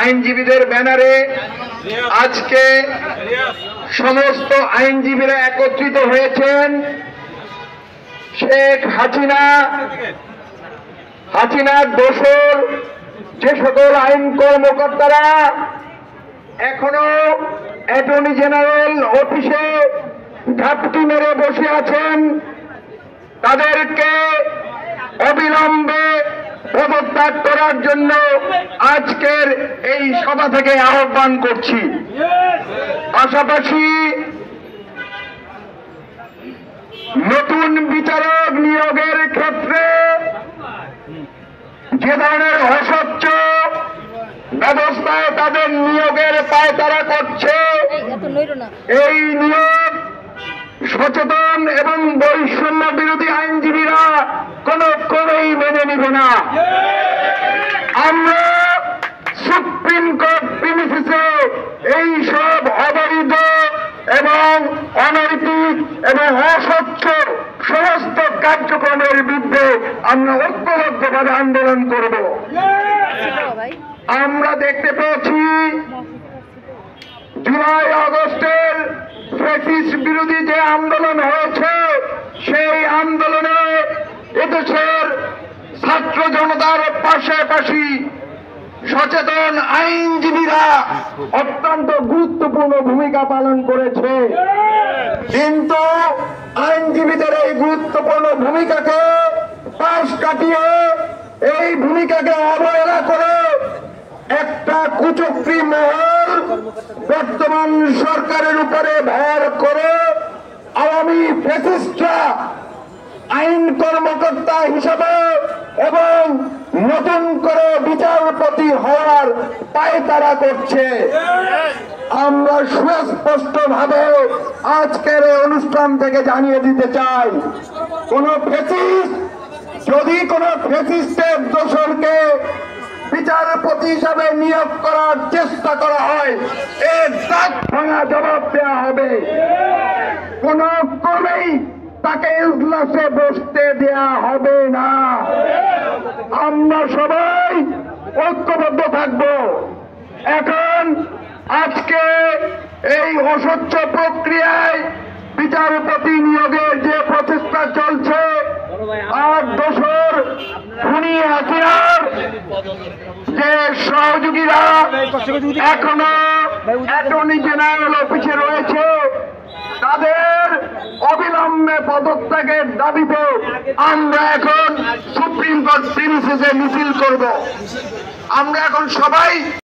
আইনজীবীদের ব্যানারে আজকে সমস্ত আইনজীবীরা একত্রিত হয়েছেন। শেখ হাসিনার দোসর যে সকল আইন কর্মকর্তারা এখনো অ্যাটর্নি জেনারেল অফিসে ঘাপটি মেরে বসে আছেন, তাদেরকে অবিলম্বে পদত্যাগ করার জন্য আজকের এই সভা থেকে আহ্বান করছি। পাশাপাশি নতুন বিচারক নিয়োগের ক্ষেত্রে যে ধরনের অস্বচ্ছ ব্যবস্থায় তাদের নিয়োগের পায়তারা করছে, এই নিয়োগ সচেতন এবং বৈষম্য বিরোধী আইনজীবীরা কোনোই মেনে নিবে না। আমরা সুপ্রিম কোর্ট প্রিমিসিসে এই সব অবৈধ এবং অনৈতিক এবং অস্বচ্ছ সমস্ত কার্যক্রমের বিরুদ্ধে আমরা ঐক্যবদ্ধভাবে আন্দোলন করব। আমরা দেখতে পেয়েছি জুলাই আগস্টের ফ্যাসিস্ট বিরোধী যে আন্দোলন হয়েছে, সেই আন্দোলনে এদেশের ছাত্র জনতার পাশাপাশি সচেতন আইনজীবীরা অত্যন্ত গুরুত্বপূর্ণ ভূমিকা পালন করেছে। কিন্তু আইনজীবীদের এই গুরুত্বপূর্ণ ভূমিকাকে পাশ কাটিয়ে এই ভূমিকাকে অবহেলা করে একটা কুচক্রী মহল বর্তমান সরকারের উপরে ভর করে আওয়ামী ফ্যাসিস্টরা আইন কর্মকর্তা হিসাবে এবং নতুন করে বিচারপতি হওয়ার পায়তারা করছে। আমরা সুস্পষ্টভাবে আজকের এই অনুষ্ঠান থেকে জানিয়ে দিতে চাই, কোন ফ্যাসিস্ট যদি কোন ফ্যাসিস্টের দোসরকে বিচারপতি হিসাবে নিয়োগ করার চেষ্টা করা হয়, এর দাঁত ভাঙা জবাব দেওয়া হবে। কোন ক্রমেই তাকে ইজলাসে বসতে দেয়া হবে না। আমরা সবাই ঐক্যবদ্ধ থাকব। এখন আজকে এই অস্বচ্ছ প্রক্রিয়ায় বিচারপতি নিয়োগের যে প্রচেষ্টা চলছে, আর দোসর খুনি হাসিনার যে সহযোগীরা এখনো অ্যাটর্নি জেনারেল অফিসে রয়েছে, তাদের অবিলম্বে পদত্যাগের দাবিতে আমরা এখন সুপ্রিম কোর্ট প্রিমিসিসে মিছিল করব। আমরা এখন সবাই